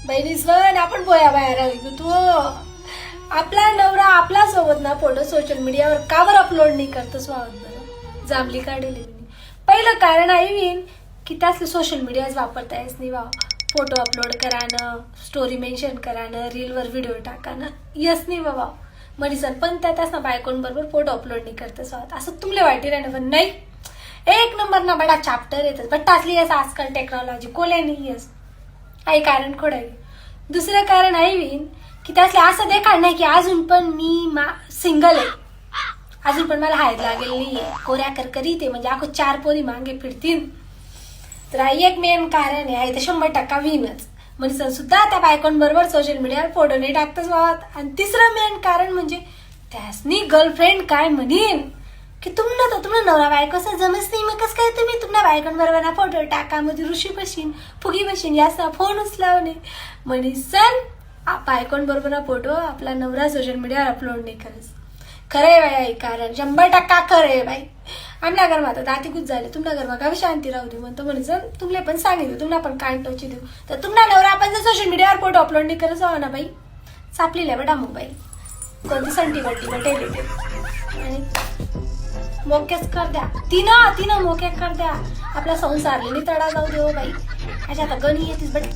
बहिणीसवर आपण बोया बाहेर आली तू आपला नवरा आपला सोबत ना फोटो सोशल मीडियावर कावर अपलोड नाही करतस बरं जांभली काढली पहिलं कारण आईवीन की त्यासले सोशल मीडियाच वापरता येस नाही फोटो अपलोड करानं स्टोरी मेन्शन करानं रीलवर व्हिडिओ टाकानं यस नाही बाबा मनीसन पण त्यात ना बायकोंबरोबर फोटो अपलोड नाही करतस असं तुमले वाईट राहणं पण नाही एक नंबर ना बडा चॅप्टर येतच बट टासली येस आजकाल टेक्नॉलॉजी कोले नाही येस आई कारण खोडाई दुसरं कारण आईवीन की त्यासले असं देखाड नाही की अजून पण मी सिंगल आहे अजून पण मला हायद लागेल नाहीये कोऱ्या करकरी ते म्हणजे अखो 4 पोरी मागे फिरतील तर आई एक मेन कारण आहे ते 100% विनच म्हणजे सुद्धा त्या बायकोंबरोबर सोशल मीडियावर फोटो नाही टाकतच वावत आणि तिसरं मेन कारण म्हणजे त्यासनी गर्लफ्रेंड काय म्हणेन की तुम्हाला नवरा बायकोचा जमच नाही मग कसं काय तुम्ही तुमच्या बायकोंबरोबर ना फोटो टाका मध्ये ऋषी बशीन फुगी बशीन याचा फोन उचलावणे म्हणीसन बायकोंबरोबर फोटो आपला नवरा सोशल मीडियावर अपलोड नाही करत खरंय बाई कारण 100% खरंय बाई आमच्या घरमा आता दाती कुछ झाले तुमच्या घरमा गावी शांती राहू दे म्हणतो म्हणजे तुमले पण सांगितलं तुम्हाला पण कान टोची देऊ तर तुमचा नवरा आपण जर सोशल मीडियावर फोटो अपलोड नाही करत जाऊ ना बाई सापलीला बेटा मोबाईल कोणती संटी बट्टी बटेल आणि मोकेच कर द्या तिनं मोके कर द्या आपला संसार तडा जाऊ देऊ बाई अच्छा आता गणी येतेच बट